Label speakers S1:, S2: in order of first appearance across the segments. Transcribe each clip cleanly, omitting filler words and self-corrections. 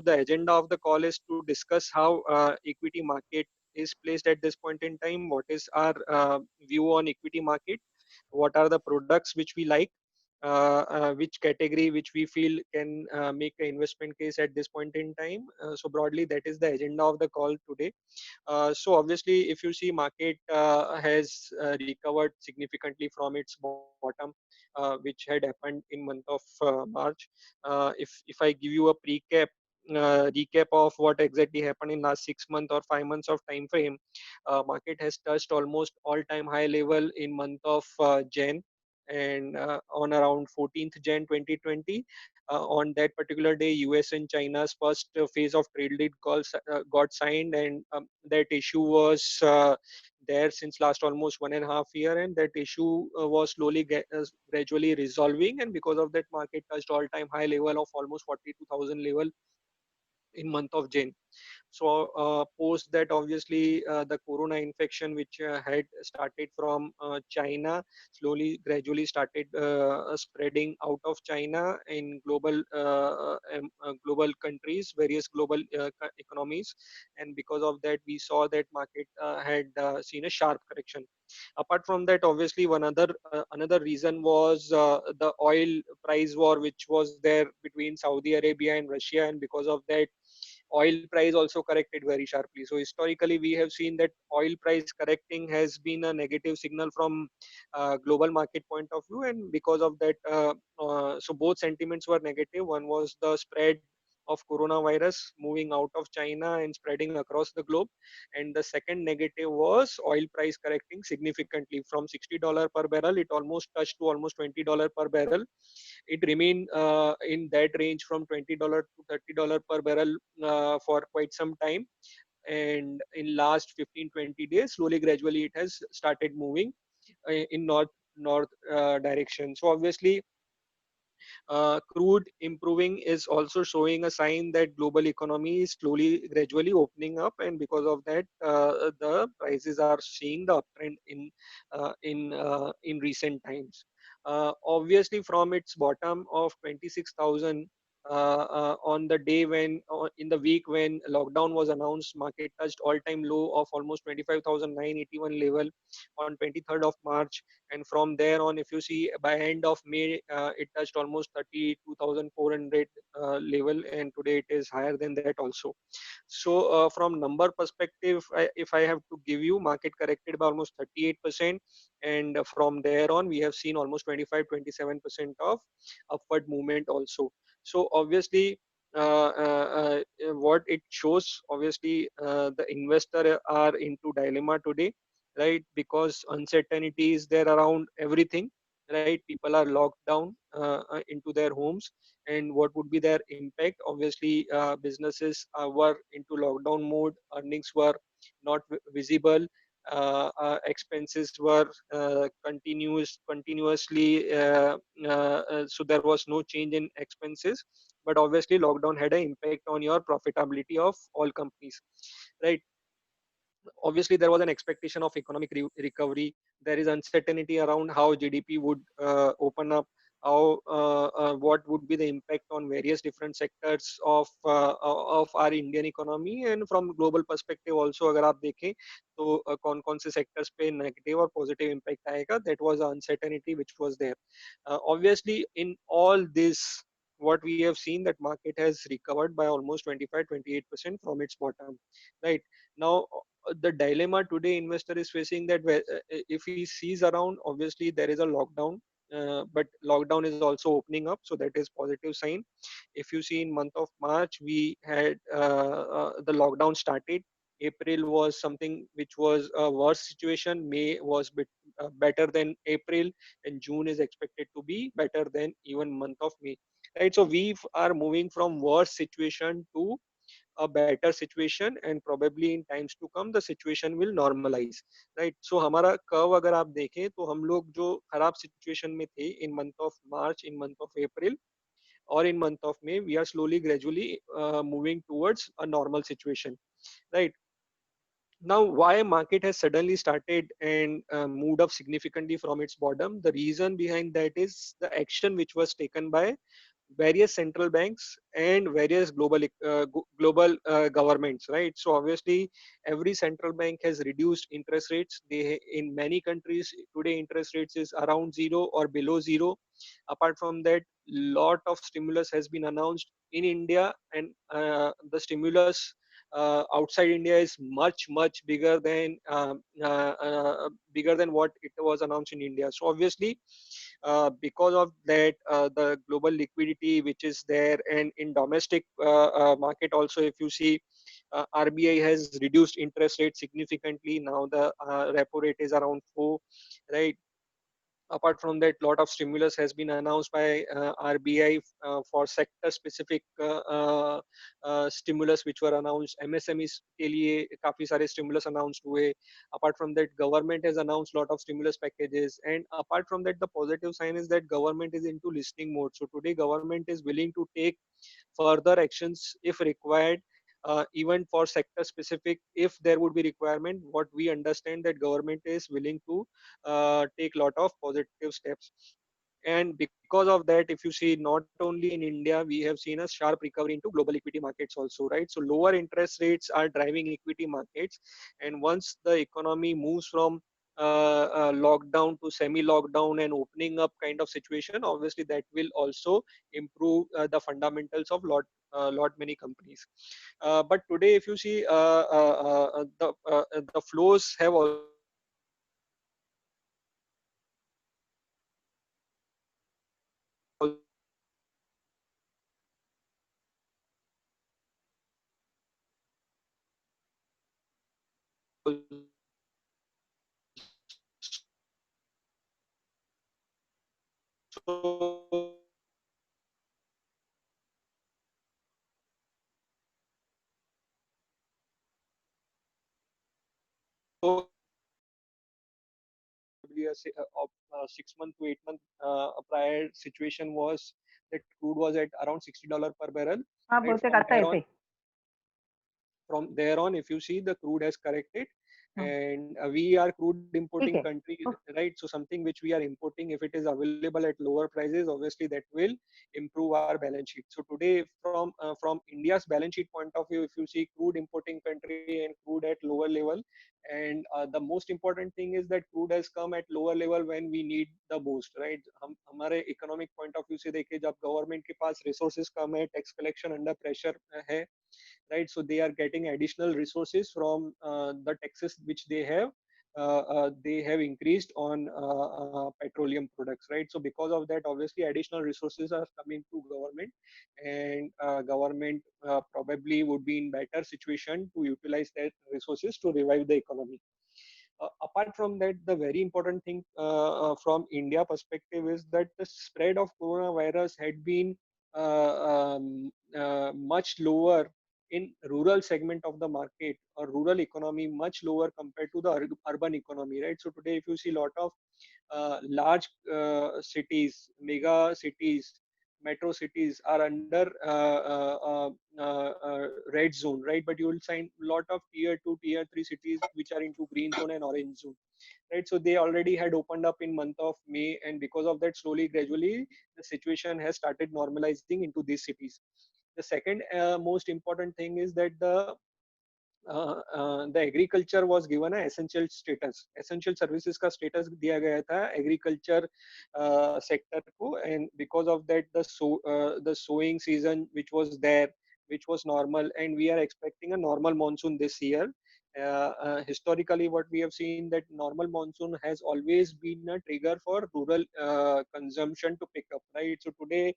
S1: the agenda of the call is to discuss how equity market is placed at this point in time. What is our view on equity market? What are the products which we like? Which category which we feel can make an investment case at this point in time. So broadly, that is the agenda of the call today. So obviously, if you see market has recovered significantly from its bottom, which had happened in month of March. If I give you a recap of what exactly happened in last 6 months or 5 months of time frame, market has touched almost all-time high level in month of Jan, and on around 14th Jan 2020. On that particular day, US and China's first phase of trade deal got signed, and that issue was there since last almost 1.5 year, and that issue was gradually resolving, and because of that, market touched all-time high level of almost 42,000 level in month of Jan. So post that, obviously, the corona infection, which had started from China, slowly gradually started spreading out of China in global countries, various global economies, and because of that, we saw that market had seen a sharp correction. Apart from that, obviously, another reason was the oil price war, which was there between Saudi Arabia and Russia, and because of that, oil price also corrected very sharply. So historically, we have seen that oil price correcting has been a negative signal from global market point of view, and because of that, so both sentiments were negative. One was the spread of coronavirus moving out of China and spreading across the globe, and the second negative was oil price correcting significantly from $60 per barrel. It almost touched to almost $20 per barrel. It remained in that range from $20 to $30 per barrel for quite some time, and in last 15-20 days, slowly gradually it has started moving in north direction. So obviously, crude improving is also showing a sign that global economy is slowly gradually opening up, and because of that, the prices are seeing the uptrend in recent times. Obviously, from its bottom of 26,000, on the day when in the week when lockdown was announced, market touched all-time low of almost 25,981 level on 23rd of March, and from there on, if you see, by end of May, it touched almost 32,400 level, and today it is higher than that also. So from number perspective, if I have to give you, market corrected by almost 38%, and from there on, we have seen almost 25-27% of upward movement also. So obviously, what it shows, obviously, the investor are into dilemma today, right? Because uncertainty is there around everything, right? People are locked down into their homes, and what would be their impact? Obviously, businesses were into lockdown mode, earnings were not visible, expenses were continuously, so there was no change in expenses, but obviously lockdown had an impact on your profitability of all companies, right? Obviously, there was an expectation of economic recovery. There is uncertainty around how GDP would open up, how what would be the impact on various different sectors of our Indian economy, and from global perspective also, अगर आप देखें तो कौन कौन से sectors पे negative और positive impact आएगा. That was the uncertainty which was there. Obviously, in all this, what we have seen, that market has recovered by almost 25-28% from its bottom, right? Now, the dilemma today investor is facing, that if he sees around, obviously there is a lockdown, but lockdown is also opening up, so that is positive sign. If you see, in month of March, we had the lockdown started. April was something which was a worse situation. May was better than April, and June is expected to be better than even month of May, right? So we are moving from worse situation to a better situation, and probably in times to come the situation will normalize, right? So हमारा curve अगर आप देखें तो हम लोग जो खराब situation में थे in month of March, in month of April, or in month of May, we are slowly gradually moving towards a normal situation, right? Now, why market has suddenly started and moved up significantly from its bottom? The reason behind that is the action which was taken by various central banks and various global governments, right? So obviously every central bank has reduced interest rates. They, in many countries today, interest rates is around zero or below zero. Apart from that, lot of stimulus has been announced in India, and the stimulus outside India is much bigger than bigger than what it was announced in India. So obviously, because of that, the global liquidity which is there, and in domestic market also, if you see, RBI has reduced interest rate significantly. Now the repo rate is around 4, right? Apart from that, lot of stimulus has been announced by RBI for sector specific stimulus which were announced. MSMEs के लिए काफी सारे stimulus announced हुए. Apart from that, government has announced lot of stimulus packages, and apart from that, the positive sign is that government is into listening mode. So today government is willing to take further actions if required, even for sector specific. If there would be requirement, what we understand that government is willing to take lot of positive steps. And because of that, if you see, not only in India, we have seen a sharp recovery into global equity markets also, right? So lower interest rates are driving equity markets, and once the economy moves from lockdown to semi lockdown and opening up kind of situation, obviously that will also improve the fundamentals of lot many companies. But today, if you see, the flows have also changed. Probably a 6 month to 8 month prior situation was that crude was at around $60 per barrel,
S2: हाँ,
S1: right?
S2: बहुतेक आता है ऐसे ही.
S1: From there on, if you see, the crude has corrected,
S2: hmm,
S1: and we are crude importing
S2: ठीक है.
S1: country, right? So something which we are importing, if it is available at lower prices, obviously that will improve our balance sheet. So today, from India's balance sheet point of view, if you see, crude importing country and crude at lower level, and the most important thing is that crude has come at lower level when we need the most, right? हम हमारे economic point of view से देखें, जब government के पास resources कम है, tax collection under pressure है, right? So they are getting additional resources from the taxes which they have increased on petroleum products, right? So because of that, obviously additional resources are coming to government, and government probably would be in better situation to utilize that resources to revive the economy. Apart from that, the very important thing from India perspective is that the spread of coronavirus had been much lower in rural segment of the market or rural economy, much lower compared to the urban economy, right? So today, if you see, lot of large cities, mega cities, metro cities are under red zone, right? But you will find lot of tier 2, tier 3 cities which are into green zone and orange zone, right? So they already had opened up in month of May, and because of that, slowly gradually the situation has started normalizing into these cities. The second most important thing is that the agriculture was given a essential status, essential services का status दिया गया था agriculture sector को, and because of that, the sowing season which was there, which was normal, and we are expecting a normal monsoon this year. Historically, what we have seen, that normal monsoon has always been a trigger for rural consumption to pick up, right? So today,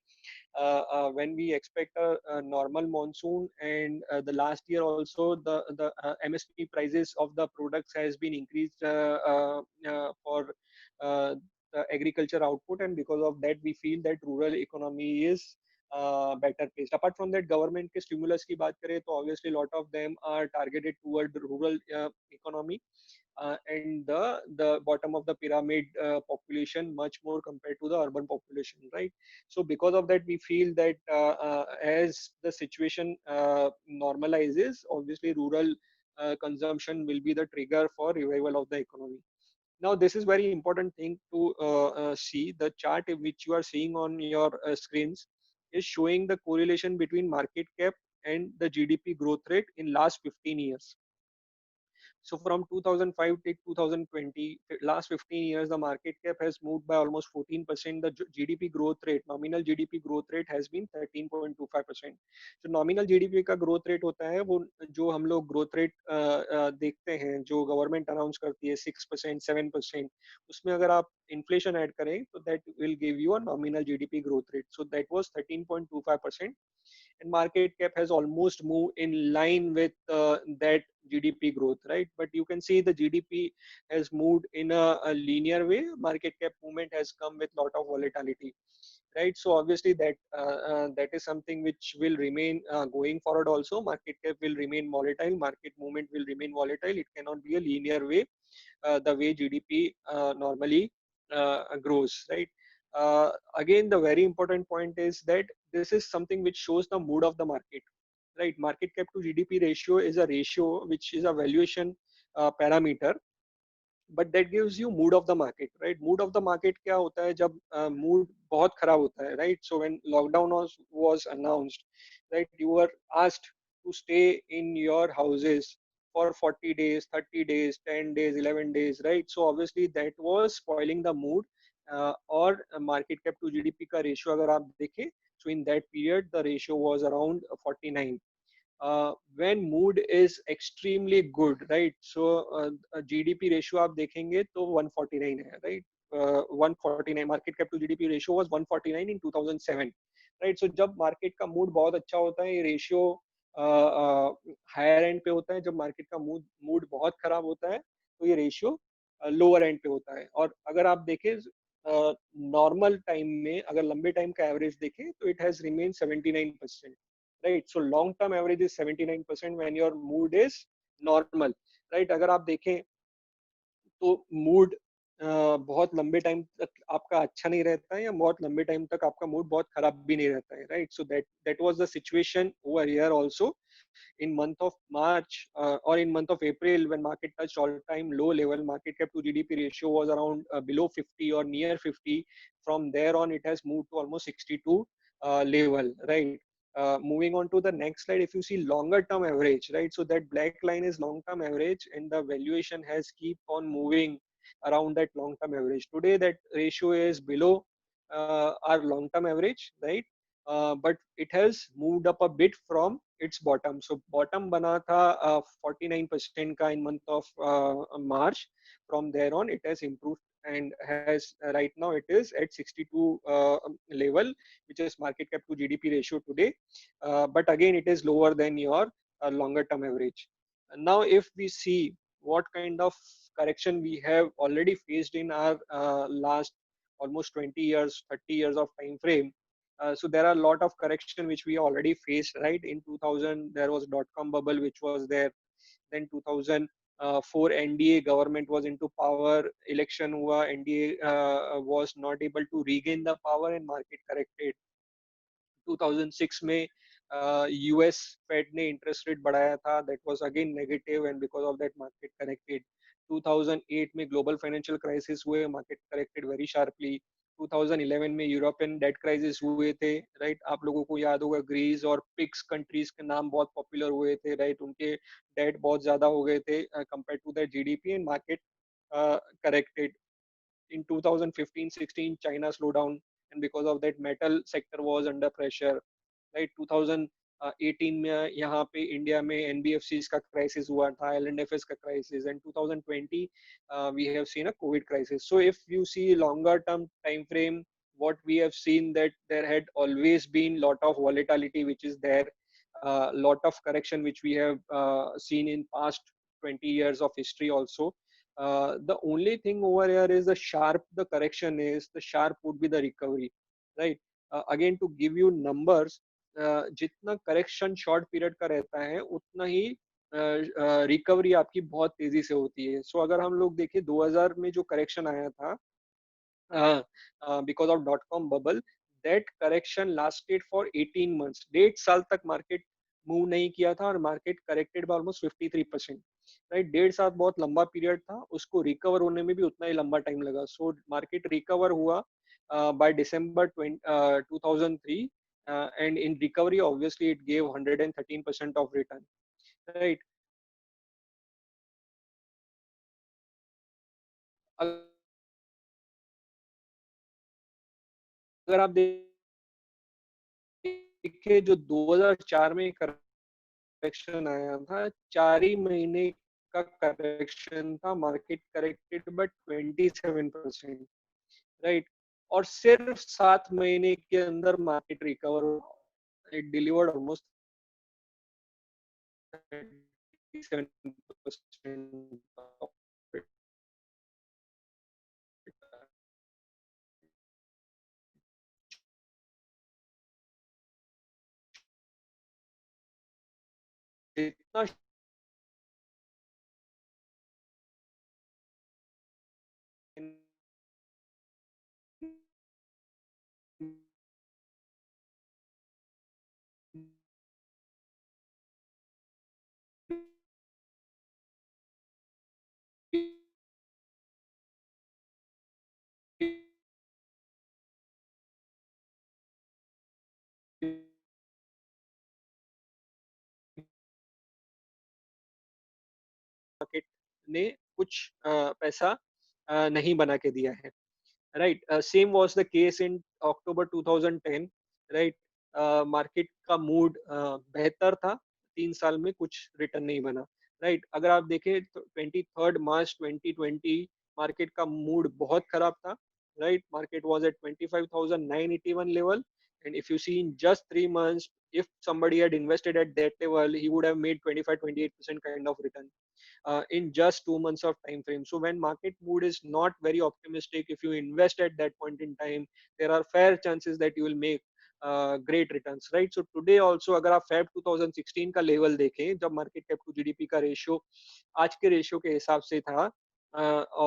S1: when we expect a normal monsoon, and the last year also, the MSP prices of the products has been increased for the agriculture output, and because of that, we feel that rural economy is better placed. Apart from that, government के stimulus की बात करें तो obviously lot of them are targeted toward the rural economy, and the bottom of the pyramid population much more compared to the urban population, right? So because of that, we feel that as the situation normalizes, obviously rural consumption will be the trigger for revival of the economy. Now this is very important thing to see the chart which you are seeing on your screens. is showing the correlation between market cap and the GDP growth rate in last 15 years. So from 2005 to 2020, last 15 years, the market cap has moved by almost 14%. The GDP growth rate, nominal GDP growth rate has been 13.25%. जो nominal GDP का growth rate होता है वो जो हम लोग growth rate देखते हैं जो गवर्नमेंट अनाउंस करती है 6% 7%, उसमें अगर आप inflation ऐड करें तो that will give you a nominal GDP growth rate. So that was 13.25%. And market cap has almost moved in line with that GDP growth, right? But you can see the GDP has moved in a linear way. Market cap movement has come with lot of volatility, right? So obviously that is something which will remain going forward also. Market cap will remain volatile. Market movement will remain volatile. It cannot be a linear way the way GDP normally grows, right? Again, the very important point is that this is something which shows the mood of the market, right? Market cap to GDP ratio is a ratio which is a valuation parameter, but that gives you mood of the market, right? Mood of the market क्या होता है जब mood बहुत खराब होता है, right? So when lockdown was announced, right, you were asked to stay in your houses for 40 days, 30 days, 10 days, 11 days, right? So obviously that was spoiling the mood. और market cap to GDP का ratio अगर आप देखें, so in that period the ratio was around 49. When mood is extremely good, right? So GDP ratio आप देखेंगे तो 149 है, right? 149 market cap to GDP ratio was 149 in 2007, right? So जब market का mood बहुत अच्छा होता है ये ratio हायर एंड पे होता है. जब मार्केट का मूड बहुत खराब होता है तो ये रेशियो लोअर एंड पे होता है. और अगर आप देखें नॉर्मल टाइम में अगर लंबे टाइम का एवरेज देखें तो it has remain 79%, right? So long term average is 79% when your mood is normal, right? अगर आप देखें तो मूड बहुत लंबे टाइम तक आपका अच्छा नहीं रहता है या बहुत लंबे टाइम तक आपका मूड बहुत खराब भी नहीं रहता है, right? So that was the situation over here also in month of March or in month of April when market touched all-time low level. Market cap to GDP ratio was around below 50 or near 50. From there on, it has moved to almost 62 level, right? Moving on to the next slide, if you see longer term average, right? So that black line is long term average, and the valuation has keep on moving around that long term average. Today, that ratio is below our long term average, right? But it has moved up a bit from its bottom. So bottom bana tha 49% ka in month of March. From there on, it has improved and has right now it is at 62 level, which is market cap to GDP ratio today. But again, it is lower than your longer term average. Now, if we see what kind of correction we have already faced in our last almost 20 years, 30 years of time frame, so there are a lot of correction which we already faced, right? In 2000 there was dot-com bubble which was there. Then 2004 NDA government was into power, election hua, NDA was not able to regain the power and market corrected. 2006 में US Fed ने interest rate बढ़ाया था, that was again negative and because of that market corrected. 2008 में global financial crisis हुए, market corrected very sharply. 2011 में European date crisis हुए थे, right? आप लोगों को याद होगा ग्रीस और पिक्स कंट्रीज के नाम बहुत पॉपुलर हुए थे, राइट? उनके डेट बहुत ज्यादा हो गए थे compare to the GDP and market corrected. In 2015-16 China slowed down, and because of that metal sector was under pressure, right? 2018 में यहाँ पे इंडिया में एनबीएफसीज का क्राइसिस हुआ था, एलएनएफएस का crisis, and 2020 we have seen a COVID crisis. So if you see longer term time frame, what we have seen that there had always been lot of volatility which is there, lot of correction which we have seen in past 20 years of history also. The only thing over here is the correction is the sharp would be the recovery, right? Again, to give you numbers, जितना correction short period का रहता है उतना ही recovery आपकी बहुत तेजी से होती है. सो अगर हम लोग देखें 2000 में जो करेक्शन आया था because of dot com bubble, that correction lasted for 18 months. 1.5 साल तक मार्केट मूव नहीं किया था और market corrected by almost 53%, right? 1.5 साल बहुत लंबा पीरियड था, उसको रिकवर होने में भी उतना ही लंबा टाइम लगा. सो मार्केट रिकवर हुआ by December 2003, and in recovery obviously it gave 113% of return, right? अगर आप देखें जो 2004 में करेक्शन आया था, 4 ही महीने का करेक्शन था, मार्केट करेक्टेड बट 27%, राइट? और सिर्फ 7 महीने के अंदर market recover, it delivered almost 37% जितना मार्केट ने कुछ पैसा नहीं बना के दिया है, right? Same was the case in October 2010, right? Market का मूड बेहतर था, 3 साल में कुछ रिटर्न नहीं बना, राइट? अगर आप देखें तो 23 मार्च 2020 मार्केट का मूड बहुत खराब था, right? Market was at 25,981 level, and if you see in just 3 months, if somebody had invested at that level, he would have made 25-28% kind of return in just 2 months of time frame. So when market mood is not very optimistic, if you invest at that point in time, there are fair chances that you will make great returns, right? So today also अगर आप Feb 2016 का level देखें, जब market cap to GDP का ratio आज के ratio के हिसाब से था,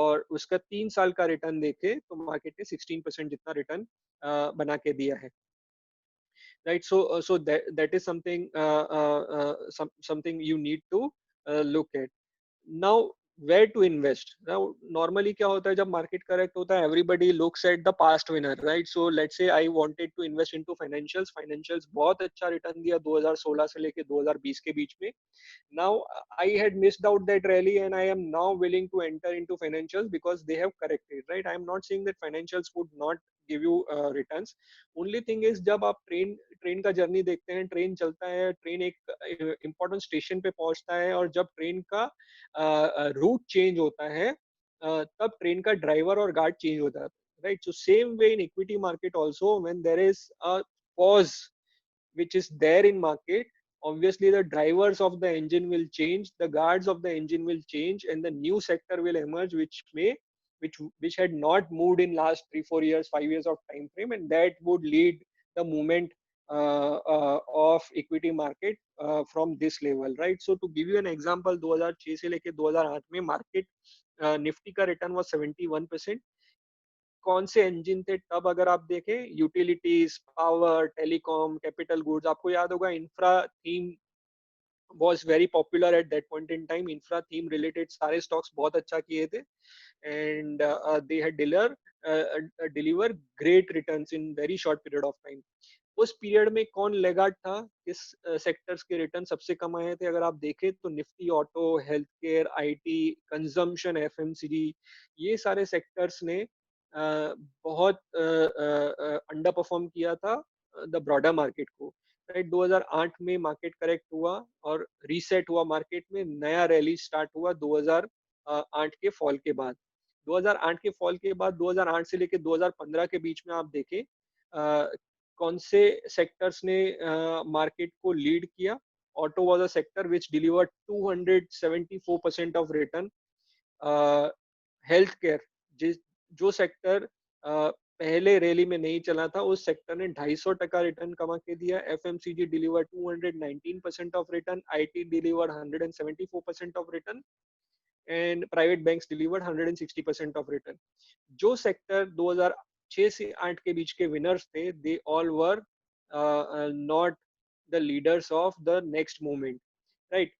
S1: और उसका 3 साल का रिटर्न देखे तो मार्केट ने 16% जितना रिटर्न बना के दिया है, right? So that is something something you need to look at. Now where to invest? Now normally क्या होता है जब market correct होता है, everybody looks at the past winner, right? So let's say I wanted to invest into financials बहुत अच्छा return दिया 2016 से लेके 2020 के बीच में. Now I had missed out that rally and I am now willing to enter into financials because they have corrected, right? I am not saying that financials would not give you returns. Only thing is जब आप train का journey देखते हैं, train चलता है, train एक important station पे पहुंचता है, और जब ट्रेन का रूट चेंज होता है, तब ट्रेन का ड्राइवर और गार्ड चेंज होता है, right? So same way in equity market also, when there is a pause which is there in market, obviously the drivers of the engine will change, the guards of the engine will change, and the new sector will emerge which had not moved in last 3-4 years, 5 years of time frame, and that would lead the movement of equity market from this level, right? So to give you an example, 2006 से लेके 2008 में market Nifty का return was 71%. कौन से engine थे तब? अगर आप देखें, utilities, power, telecom, capital goods. आपको याद होगा infra theme was very popular at that point in time. Infra theme related सारे stocks बहुत अच्छा किए थे, and they had deliver great returns in very short period of time. उस period में कौन लेगार्ड था, किस सेक्टर्स के रिटर्न सबसे कम आए थे? अगर आप देखें तो Nifty auto, health care, IT, consumption, FMCG, ये सारे सेक्टर्स ने बहुत अंडर परफॉर्म किया था द ब्रॉडर मार्केट को, राइट? 2008 में मार्केट करेक्ट हुआ और रीसेट हुआ, मार्केट में नया रैली स्टार्ट हुआ 2008 के फॉल के बाद. 2008 के फॉल के बाद 2008 से लेकर 2015 के बीच में आप देखें कौन से सेक्टर्स ने मार्केट को लीड किया. Auto was a sector which delivered 274% of return. Health care, जिस जो सेक्टर पहले रैली में नहीं चला था, उस सेक्टर ने 250% रिटर्न कमा के दिया. FMCG deliver 219% of return, IT deliver 174% of return, and private banks delivered 160% of return. जो सेक्टर 2006 से 8 के बीच के विनर्स थे, they all were not the leaders of the next movement, right?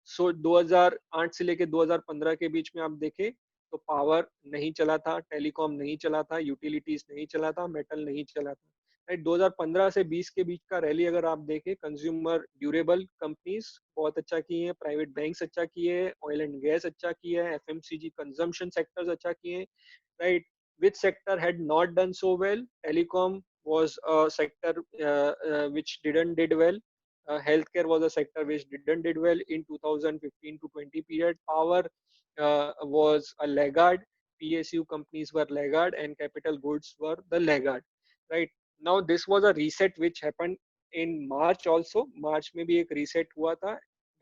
S1: So 2008 से लेके 2015 के बीच में आप देखें तो पावर नहीं चला था, टेलीकॉम नहीं चला था, यूटिलिटीज नहीं चला था, मेटल नहीं चला था. राइट। 2015 से 20 के बीच का रैली अगर आप देखें, कंज्यूमर ड्यूरेबल कंपनीज बहुत अच्छा किए हैं, प्राइवेट बैंक्स अच्छा किए हैं, ऑयल एंड गैस अच्छा किया है, एफएमसीजी कंजम्पशन सेक्टर्स अच्छा किए हैं, right? Which sector had not done so well? Telecom was a sector which didn't did well. Healthcare was a sector which didn't did well in 2015 to 20 period. Power was a laggard. PSU companies were laggard, and capital goods were the laggard. Right now, this was a reset which happened in March also. March में भी एक reset हुआ था.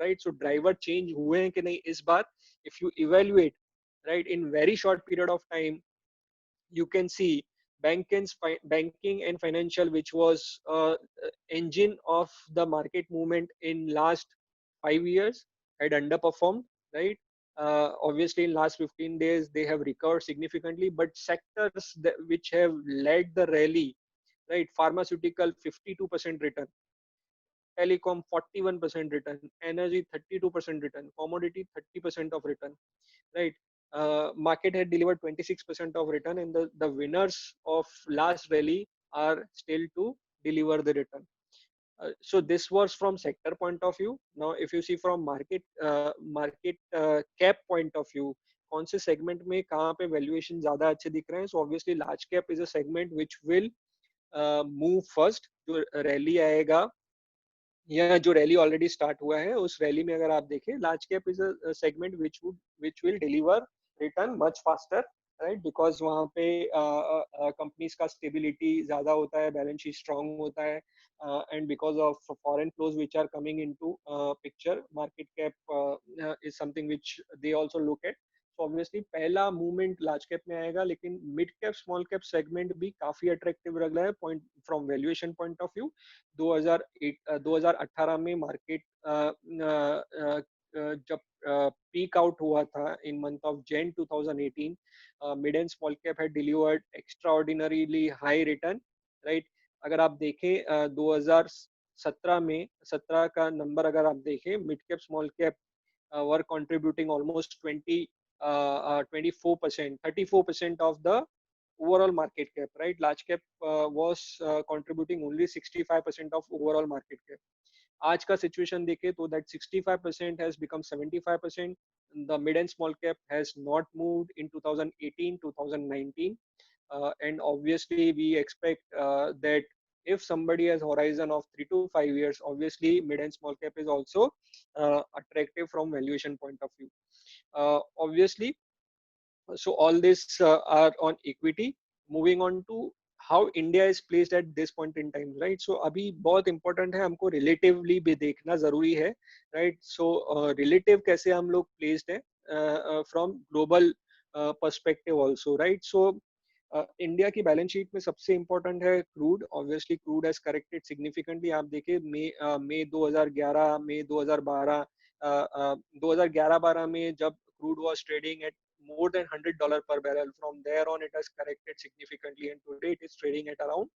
S1: Right, so driver change हुए हैं कि नहीं इस बार? If you evaluate, right, in very short period of time, you can see banking and financial, which was engine of the market movement in last 5 years, had underperformed, right? Obviously in last 15 days they have recovered significantly, but sectors which have led the rally, right? Pharmaceutical 52% return, telecom 41% return, energy 32% return, commodity 30% of return, right? Market had delivered 26% of return, and the winners of last rally are still to deliver the return. So this was from sector point of view. Now if you see from market cap point of view, कौन से segment में कहाँ पे valuation ज़्यादा अच्छे दिख रहे हैं? So obviously large cap is a segment which will move first. जो rally आएगा या जो रैली ऑलरेडी स्टार्ट हुआ है, उस रैली में अगर आप देखें, large cap is a segment which will deliver return much faster, right? Because वहाँ पे कंपनीज का स्टेबिलिटी ज्यादा होता है, बैलेंस शीट स्ट्रांग होता है, and because of foreign flows which are coming into picture, market cap is something which they also look at. तो obviously पहला मूवमेंट लार्ज कैप में आएगा, लेकिन mid cap small cap segment भी काफी attractive लग रहा है point from valuation point of view. 2018 में मार्केट जब पीक आउट हुआ था in month of Jan 2018, mid and small cap had delivered extraordinarily high return, right? अगर आप देखें 2017 में 17 का नंबर अगर आप देखें, mid cap small cap were contributing almost 24%, 34% of the overall market cap, right? Large cap was contributing only 65% of overall market cap. आज का सिचुएशन देखे तो that 65% has become 75%. The mid and small cap has not moved in 2018, 2019, and obviously we expect that if somebody has horizon of 3 to 5 years, obviously mid and small cap is also attractive from valuation point of view. Obviously, so all this are on equity. Moving on to how India is placed at this point in time, right? So अभी बहुत important है, हमको relatively भी देखना जरूरी है, right? So relative कैसे हम लोग placed हैं from global perspective also, right? So India की बैलेंस शीट में सबसे इम्पोर्टेंट है crude. Obviously crude has corrected significantly. आप देखिए मई 2011, मई 2012, 2011-12 में जब crude was trading at more than $100 per barrel. From there on, it has corrected significantly, and today it is trading at around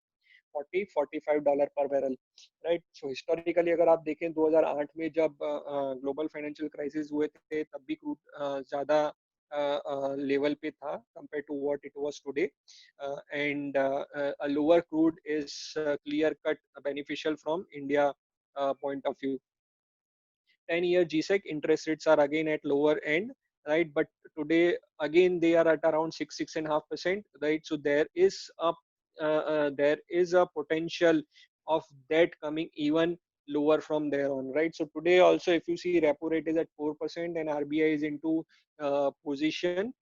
S1: 40-45 dollar पर barrel, right? सो historically अगर आप देखें 2008 में जब ग्लोबल फाइनेंशियल क्राइसिस हुए थे, तब भी क्रूड ज्यादा लेवल पे था compare to what it was today, and a lower crude is clear cut beneficial from India point of view. 10-year GSEC interest rates are again at lower end, right? But today again they are at around 6.5%, right? So there is a potential of that coming even lower from there on, right? So today also, if you see repo rate is at 4% and RBI is into position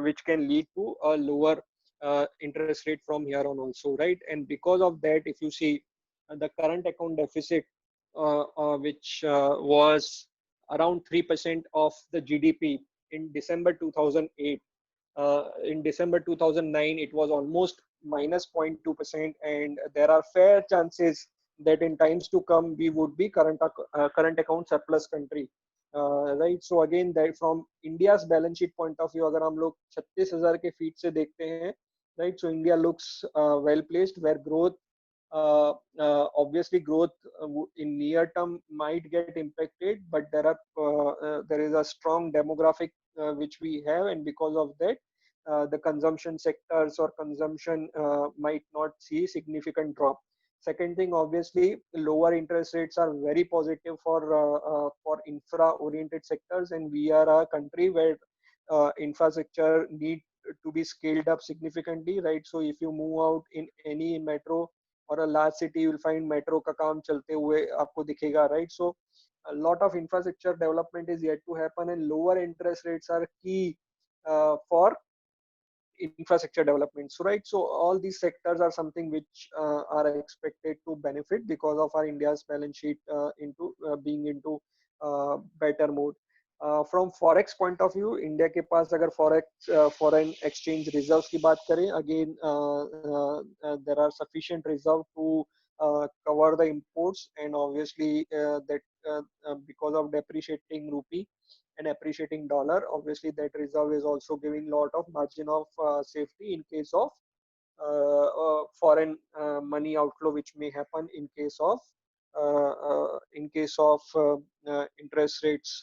S1: which can lead to a lower interest rate from here on also, right? And because of that, if you see the current account deficit, which was around 3% of the GDP in December 2008. In December 2009, it was almost minus 0.2%, and there are fair chances that in times to come we would be current account surplus country, right? So again, that from India's balance sheet point of view, अगर हम लोग 36,000 के feet से देखते हैं, right? So India looks well placed, where growth obviously growth in near term might get impacted, but there is a strong demographic which we have, and because of that the consumption sectors or consumption might not see significant drop. Second thing, obviously, lower interest rates are very positive for infra-oriented sectors, and we are a country where infrastructure need to be scaled up significantly, right? So if you move out in any metro or a large city, you will find metro का काम चलते हुए आपको दिखेगा, right? So a lot of infrastructure development is yet to happen, and lower interest rates are key for infrastructure development. So right, so all these sectors are something which are expected to benefit because of our India's balance sheet into being into better mode. From forex point of view, India के पास अगर foreign exchange reserves की बात करें, again there are sufficient reserve to cover the imports, and obviously that because of depreciating rupee and appreciating dollar, obviously that reserve is also giving lot of margin of safety in case of foreign money outflow which may happen in case of interest rates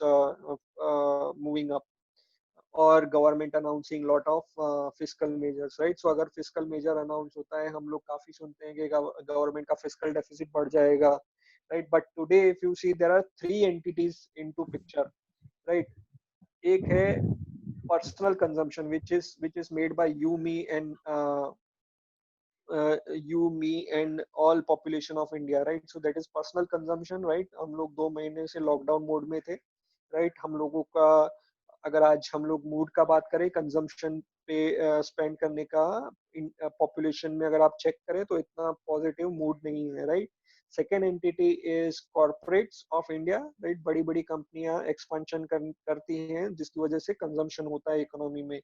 S1: moving up, और government announcing lot of fiscal measures, right? So अगर fiscal major announce होता है, हम लोग काफी सुनते हैं कि गवर्नमेंट का फिस्कल डेफिसिट बढ़ जाएगा, right? But today if you see there are three entities into picture, right? एक है personal consumption which is made by you, me, and all population of India, right? So that is personal consumption, right? हम लोग 2 महीने से lockdown mode में थे, right? हम लोगों का अगर आज हम लोग मूड का बात करें, कंजम्पशन पे स्पेंड करने का पॉपुलेशन में अगर आप चेक करें तो इतना पॉजिटिव मूड नहीं है, right? Second entity is corporates of India, right? बड़ी बड़ी कंपनियां एक्सपेंशन करती हैं जिसकी वजह से कंजम्पशन होता है इकोनॉमी में,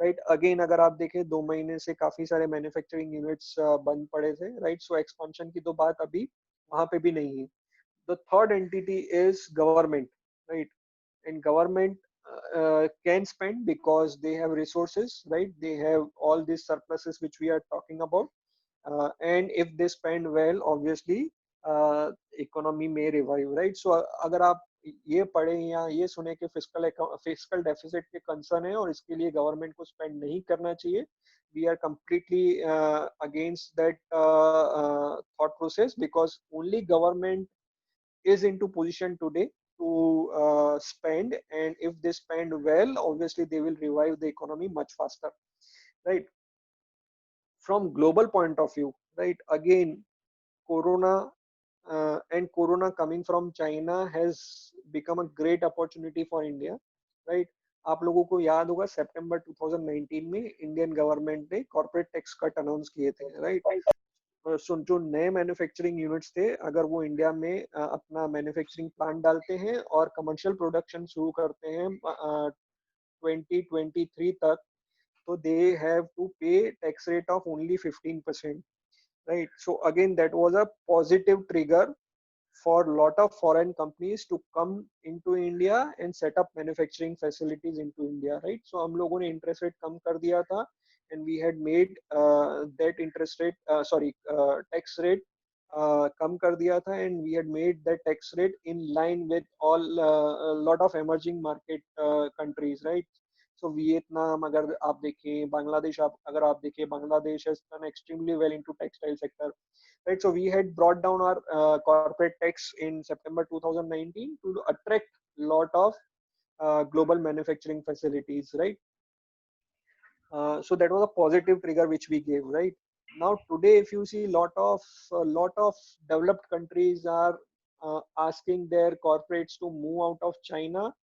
S1: राइट? अगेन अगर आप देखें 2 महीने से काफी सारे मैन्युफैक्चरिंग यूनिट्स बंद पड़े थे, राइट? सो एक्सपेंशन की तो बात अभी वहां पे भी नहीं है. The third entity is government, right? And government can spend because they have resources, right? They have all these surpluses which we are talking about, and if they spend well, obviously economy may revive, right? So अगर आप ये पढ़े या ये सुने कि fiscal deficit के concern है और इसके लिए गवर्नमेंट को स्पेंड नहीं करना चाहिए, we are completely against that thought process, because only government is into position today to spend, and if they spend well, obviously they will revive the economy much faster, right? From global point of view, right, again corona and corona coming from China has become a great opportunity for India, right? आप लोगों को याद होगा सितंबर 2019 में Indian government ने corporate tax cut announce किए थे, right? सुन, जो नए मैन्युफैक्चरिंग यूनिट्स थे, अगर वो इंडिया में अपना मैन्युफैक्चरिंग प्लांट डालते हैं और कमर्शियल प्रोडक्शन शुरू करते हैं 2023 तक, तो दे हैव टू पे tax rate of only 15%, right? So again, that was a positive trigger for lot of foreign companies to come into India and set up manufacturing facilities into India, right? So हम लोगों ने interest rate कम कर दिया था, and we had made that interest rate tax rate कम कर दिया था, and we had made that tax rate in line with all a lot of emerging market countries, right? So Vietnam अगर आप देखें, बांग्लादेश अगर आप देखें, Bangladesh has done extremely well into textile sector, right? So we had brought down our corporate tax in September 2019 to attract lot of global manufacturing facilities, right? So that was a positive trigger which we gave, right? Now today, if you see, lot of developed countries are asking their corporates to move out of China,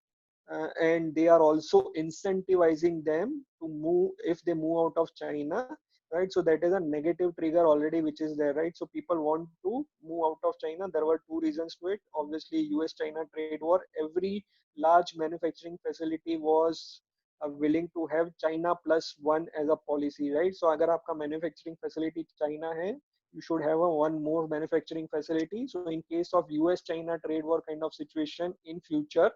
S1: and they are also incentivizing them to move if they move out of China, right? So that is a negative trigger already which is there, right? So people want to move out of China. There were two reasons to it. Obviously, US-China trade war. Every large manufacturing facility was willing to have China plus one as a policy, right? So अगर आपका manufacturing facility China है, you should have a one more manufacturing facility. So in case of US-China trade war kind of situation in future,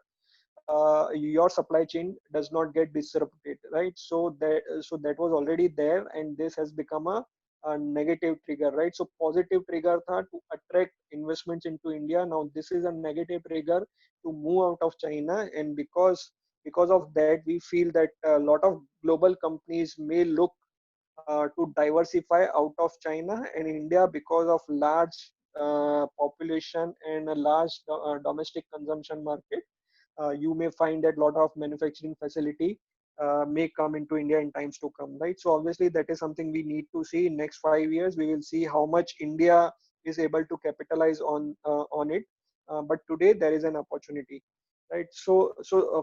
S1: your supply chain does not get disrupted, right? So that was already there, and this has become a negative trigger, right? So positive trigger tha to attract investments into India. Now this is a negative trigger to move out of China, and because because of that we feel that a lot of global companies may look to diversify out of China and India because of large population and a large domestic consumption market. You may find that a lot of manufacturing facility may come into India in times to come, right? So obviously that is something we need to see in next 5 years. We will see how much India is able to capitalize on it. But today there is an opportunity, right? So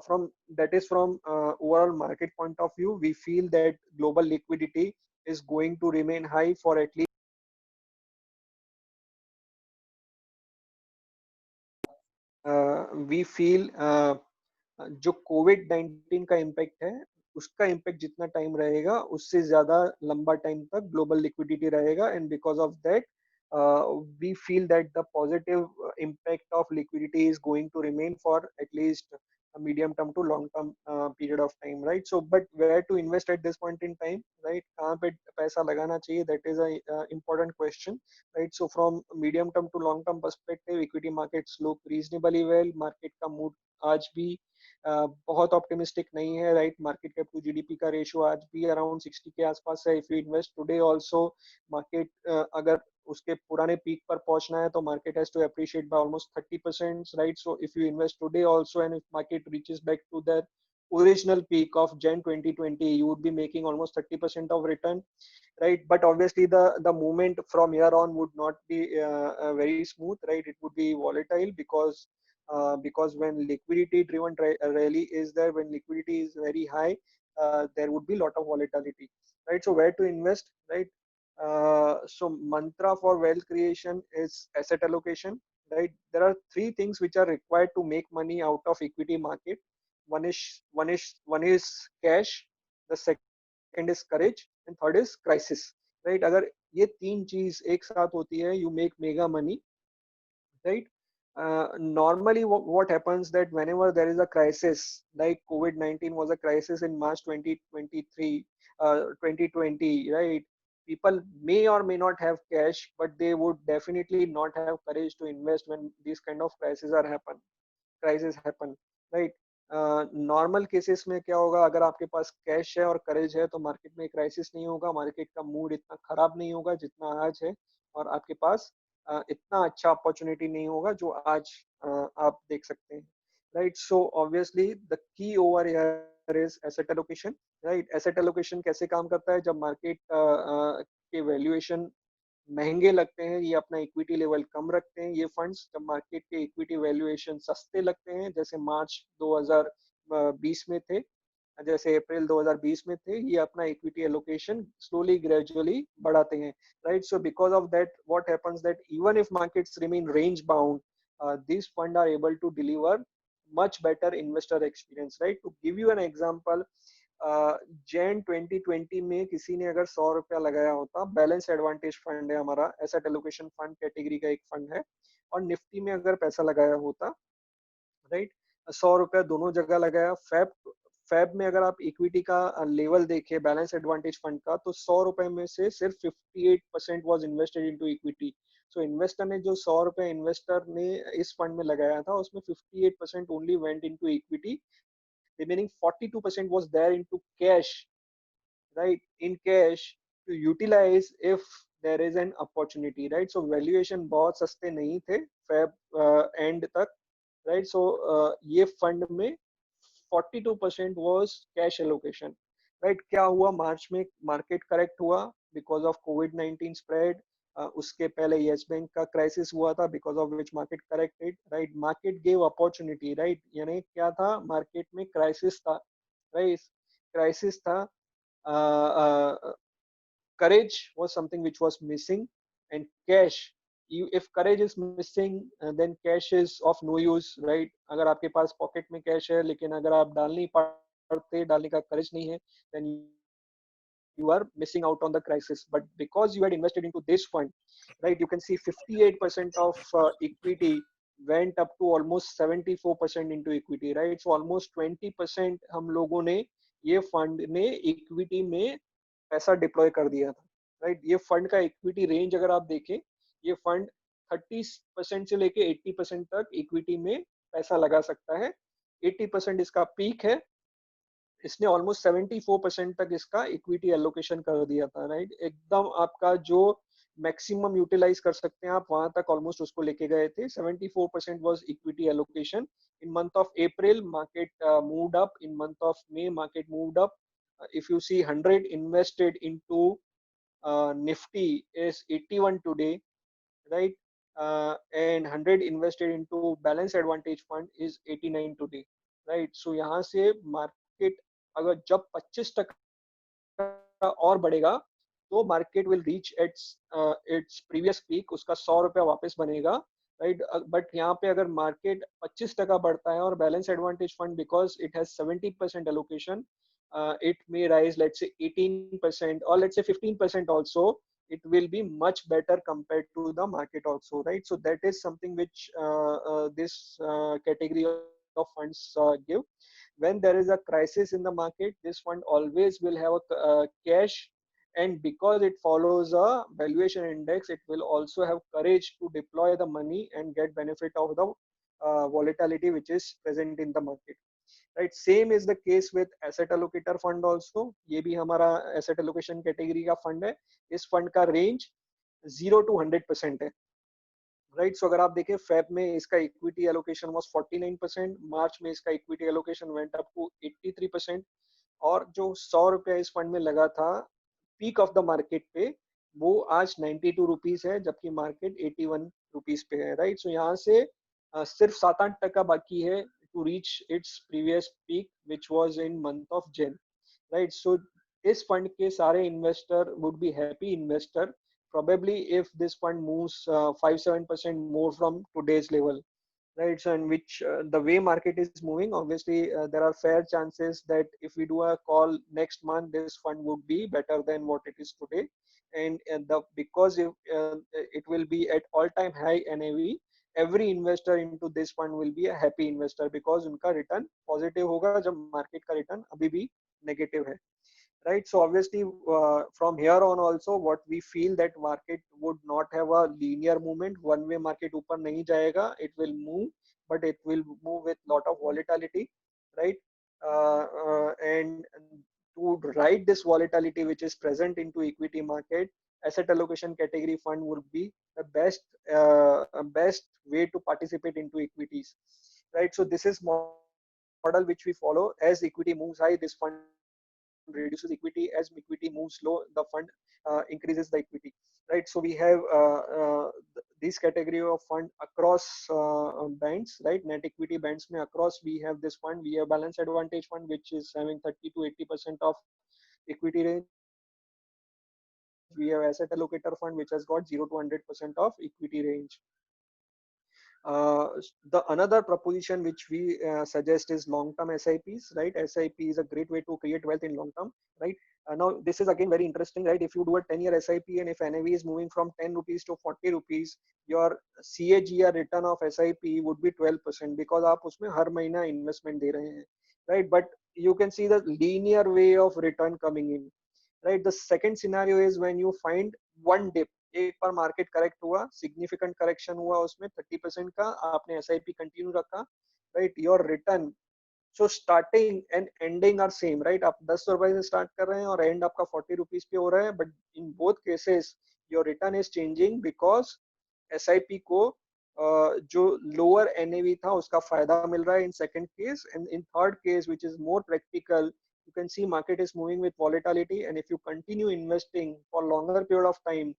S1: from that is from overall market point of view, we feel that global liquidity is going to remain high for at least we feel जो Covid 19 का impact है उसका impact जितना time रहेगा उससे ज्यादा लंबा time तक ग्लोबल लिक्विडिटी रहेगा and because of that we feel that the positive impact of liquidity is going to remain for at least a medium term to long term period of time, right? So but where to invest at this point in time, right? कहाँ पे पैसा लगाना चाहिए, that is a important question, right? So from medium term to long term perspective equity markets look reasonably well. Market का mood आज भी बहुत optimistic नहीं है, right? Market cap to GDP का रेशियो आज भी अराउंड 60 के आसपास है. If you invest today also market अगर उसके पुराने पीक पर पहुंचना है तो market has to appreciate by almost 30%, right? So if you invest today also and if market reaches back to that original peak of Jan 2020, you would be making almost 30% of return, right? But obviously the movement from here on would not be very smooth, right? It would be volatile because when liquidity driven rally is there, when liquidity is very high, there would be a lot of volatility, right? So where to invest, right? So mantra for wealth creation is asset allocation, right? There are three things which are required to make money out of equity market. One is cash, the second is courage, and third is crisis, right? अगर ये तीन चीज एक साथ होती है, you make mega money, right? Normally what happens that whenever there is a crisis, like COVID-19 was a crisis in March 2023, 2020, right? People may or may not have cash, but they would definitely not have courage to invest when these kind of crisis happen, right? Normal cases में क्या होगा, अगर आपके पास cash है और करेज है तो market में क्राइसिस नहीं होगा, मार्केट का मूड इतना खराब नहीं होगा जितना आज है, और आपके पास इतना अच्छा अपॉर्चुनिटी नहीं होगा जो आज आप देख सकते हैं, right? So obviously the key over here is asset allocation, right? Asset allocation कैसे काम करता है, जब मार्केट के वैल्यूएशन महंगे लगते हैं, ये अपना इक्विटी लेवल कम रखते हैं, ये फंड्स जब मार्केट के इक्विटी वैल्यूएशन सस्ते लगते हैं, जैसे मार्च 2020 में थे, जैसे अप्रैल 2020 में थे, ये अपना इक्विटी एलोकेशन स्लोली ग्रेजुअली बढ़ाते हैं, right? So because of that what happens that even if markets remain range bound, these fund are able to deliver much better investor experience, right? To give you an example, Jain 2020 में किसी ने अगर 100 रुपया लगाया होता, balance advantage fund है हमारा, asset allocation fund category का एक फंड है, और निफ्टी में अगर पैसा लगाया होता, राइट? 100 रुपया दोनों जगह लगाया, फैब में अगर आप इक्विटी का लेवल देखे बैलेंस एडवांटेज फंड का, तो 100 रुपए में से सिर्फ 58% was invested into equity. So investor ने जो 100 रुपए इन्वेस्टर ने इस फंड में लगाया था, उसमें 58% only went into equity, remaining 42% was there into cash, right? In cash to utilize if there is an opportunity, right? So valuation बहुत सस्ते नहीं थे फेब एंड तक, right? So ये फंड में 42% was cash allocation, right? क्या हुआ मार्च में, मार्केट करेक्ट हुआ बिकॉज ऑफ कोविड-19 स्प्रेड. उसके पहले यस बैंक का क्राइसिस हुआ था because of which market corrected, right? Market gave opportunity, right? यानी क्या था, मार्केट में क्राइसिस था, राइट? क्राइसिस था. courage was something which was missing, and cash, if courage is missing, then cash is of no use, right? अगर आपके पास pocket में cash है लेकिन अगर आप डाल नहीं पाते, डालने का करेज नहीं है, then you are missing out on the crisis. But because you had invested into this fund, right, you can see 58% of equity went up to almost 74% into equity, right? So almost 20% हम लोगों ने ये fund ने equity में पैसा deploy कर दिया था, राइट? ये फंड का इक्विटी रेंज अगर आप देखें, ये फंड 30% से लेके 80% तक इक्विटी में पैसा लगा सकता है. 80% इसका पीक है, इसने ऑलमोस्ट 74% तक इसका इक्विटी एलोकेशन कर दिया था, राइट। एकदम आपका जो मैक्सिमम यूटिलाइज कर सकते हैं आप वहां तक ऑलमोस्ट उसको लेके गए थे। 74% was equity allocation. In month of April market moved up, in month of May market moved up. If you see 100 invested into Nifty is 81 today, right? And 100 invested into balance advantage fund is 89 today, right? So यहाँ से market अगर जब 25% और बढ़ेगा तो market will reach its previous peak, उसका 100 रुपया वापस बनेगा, राइट। बट यहाँ पे अगर मार्केट 25% बढ़ता है और balance advantage fund because it has 70% allocation, it may rise, let's say 18% or let's say 15% also, it will be much better compared to the market also, right? So that is something which this category of funds give. When there is a crisis in the market, this fund always will have a cash, and because it follows a valuation index, it will also have courage to deploy the money and get benefit of the volatility which is present in the market, right? Same is the case with asset allocator fund also. ये भी हमारा asset allocation category का fund है। इस fund का range 0 to 100% है, right. So अगर आप देखें फेब में इसका इक्विटी एलोकेशन वाज 49%, मार्च में इसका equity allocation went up to 83%, और जो 100 रुपया इस फंड में लगा था पीक ऑफ द मार्केट पे, वो आज 92 रुपीज है, जबकि मार्केट 81 रुपीज पे है, राइट। सो यहाँ से सिर्फ 7-8% बाकी है to reach its previous peak which was in month of Jan, right. So इस फंड के सारे investor would be happy investor probably if this fund moves 5-7% more from today's level, right? So in which the way market is moving, obviously there are fair chances that if we do a call next month, this fund would be better than what it is today. And the because if, it will be at all time high NAV, every investor into this fund will be a happy investor because उनका return positive होगा जब market का return अभी भी negative है, right? So obviously from here on also what we feel that market would not have a linear movement, one way market ऊपर नहीं जाएगा, it will move, but it will move with lot of volatility, right? And to ride this volatility which is present into equity market, asset allocation category fund would be the best way to participate into equities, right? So this is model which we follow. As equity moves high, this fund reduces equity. As equity moves low, the fund increases the equity, right? So we have this category of fund across bands, right? Net equity bands mein across we have this fund. We have balance advantage fund which is having 30 to 80% of equity range. We have asset allocator fund which has got 0 to 100% of equity range. The another proposition which we suggest is long-term SIPs, right? SIP is a great way to create wealth in long term, right? Now this is again very interesting, right? If you do a 10-year SIP and if NAV is moving from 10 rupees to 40 rupees, your CAGR return of SIP would be 12% because आप उसमें हर महीना investment दे रहे हैं, right? But you can see the linear way of return coming in, right? The second scenario is when you find one dip, एक बार market correct हुआ, significant correction हुआ उसमें 30% का, आपने एसआईपी कंटिन्यू रखा, right, your return, so starting and ending are same, right. आप 10 रुपए से स्टार्ट कर रहे हैं और एंड आपका 40 रुपीज पे हो रहा है, but in both cases your return is changing because SIP को जो लोअर एनएवी था उसका फायदा मिल रहा है in second case, and in third case which is more practical, you can see market is moving with volatility, and if you continue investing for longer period of time,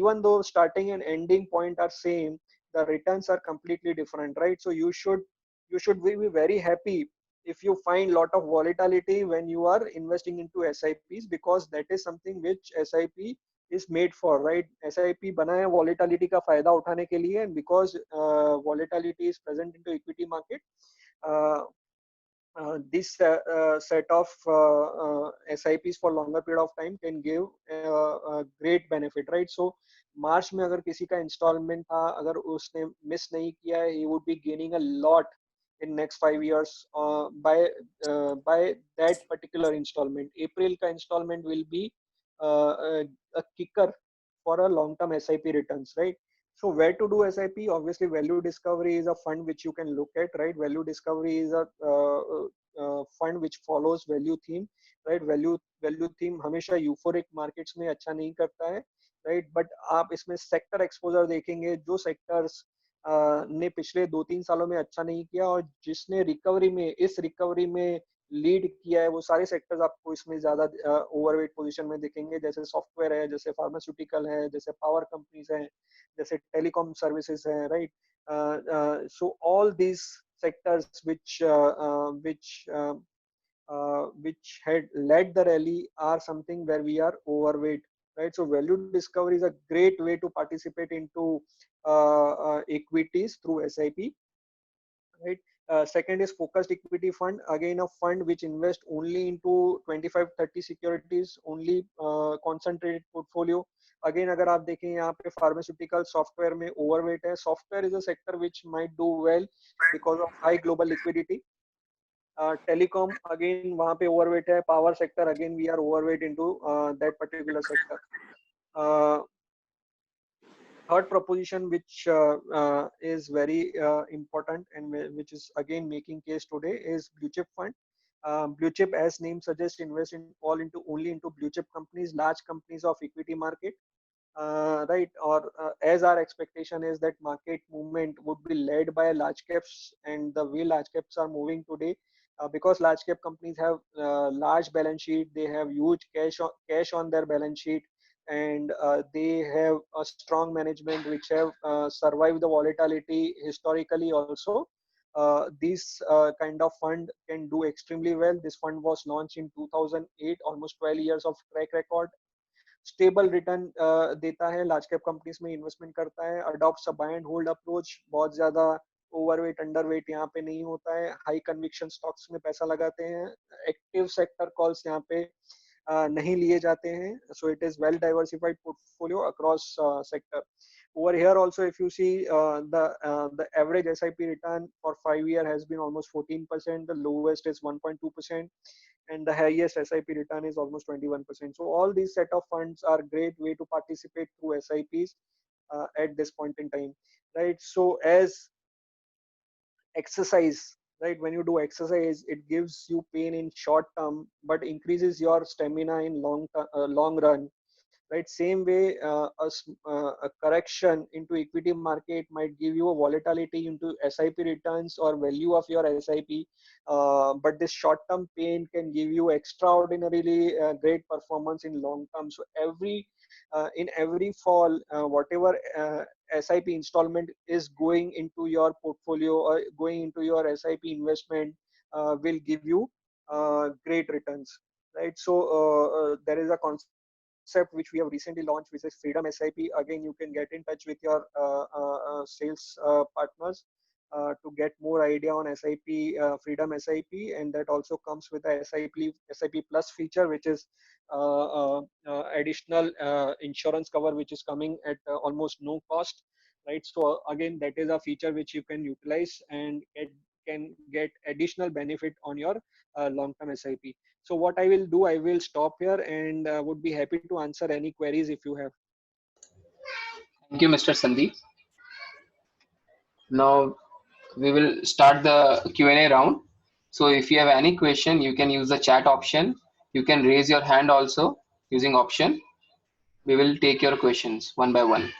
S1: even though starting and ending point are same, the returns are completely different, right? So you should be very happy if you find lot of volatility when you are investing into SIPs, because that is something which SIP is made for, right? SIP बना है volatility का फायदा उठाने के लिए, and because volatility is present into equity market, uh, this set of SIPs for longer period of time can give a great benefit, right? So मार्च में अगर किसी का इंस्टॉलमेंट था, अगर उसने मिस नहीं किया है, he would be gaining a lot in next 5 years by that particular installment. April का installment will be a kicker for a long term SIP returns, right? So where to do SIP? Obviously, Value Discovery is a fund which you can look at, right? Value Discovery is a fund which follows value theme, right? Value theme हमेशा euphoric markets में अच्छा नहीं करता है, right? But आप इसमें sector exposure देखेंगे, जो sectors ने पिछले 2-3 सालों में अच्छा नहीं किया और जिसने रिकवरी में, इस रिकवरी में लीड किया है, वो सारे सेक्टर्स आपको इसमें ज्यादा ओवरवेट पोजीशन में दिखेंगे, जैसे सॉफ्टवेयर है, जैसे फार्मास्यूटिकल है, जैसे पावर कंपनीज है, जैसे टेलीकॉम सर्विसेज है, right? So all these sectors which had led the rally are something where we are overweight, right? So value discovery is a great way to participate into equities through SIP, right? Second is focused equity fund, again a fund which invests only into 25-30 securities, only concentrated portfolio. Again अगर आप देखें यहाँ पे pharmaceutical software में overweight है. Software is a sector which might do well because of high global liquidity. Telecom again वहाँ पे overweight है. Power sector again we are overweight into that particular sector. Third proposition which is very important and which is again making case today is blue chip fund. Blue chip, as name suggests, invest in all into only into blue chip companies, large companies of equity market. Right, or as our expectation is that market movement would be led by large caps, and the way large caps are moving today, because large cap companies have large balance sheet, they have huge cash on their balance sheet, and they have a strong management which have survived the volatility historically also. This kind of fund can do extremely well. This fund was launched in 2008, almost 12 years of track record. Stable return देता है, large cap companies में investment करता है, adopts a buy and hold approach, बहुत ज्यादा overweight underweight यहाँ पे नहीं होता है, हाई कन्विक्शन स्टॉक्स में पैसा लगाते हैं, एक्टिव सेक्टर कॉल्स यहाँ पे नहीं लिए जाते हैं. So it is well diversified portfolio across sector. Over here also, if you see the average SIP return for 5 year has been almost 14%. The lowest is 1.2%, and the highest SIP return is almost 21%. So all these set of funds are great way to participate through SIPs at this point in time, right? So as exercise, right, when you do exercise, it gives you pain in short term but increases your stamina in long run, right? Same way, a correction into equity market might give you a volatility into SIP returns or value of your SIP, but this short-term pain can give you extraordinarily great performance in long term. So in every fall, whatever SIP installment is going into your portfolio or going into your SIP investment will give you great returns, right? So there is a concept which we have recently launched, which is Freedom SIP. Again, you can get in touch with your sales partners to get more idea on SIP, Freedom SIP, and that also comes with a SIP Plus feature, which is additional insurance cover, which is coming at almost no cost, right? So again, that is a feature which you can utilize and can get additional benefit on your long-term SIP. So what I will do, I will stop here and would be happy to answer any queries if you have.
S2: Thank you, Mr. Sandeep. Now we will start the Q&A round. So if you have any question, you can use the chat option. You can raise your hand also using option. We will take your questions one by one.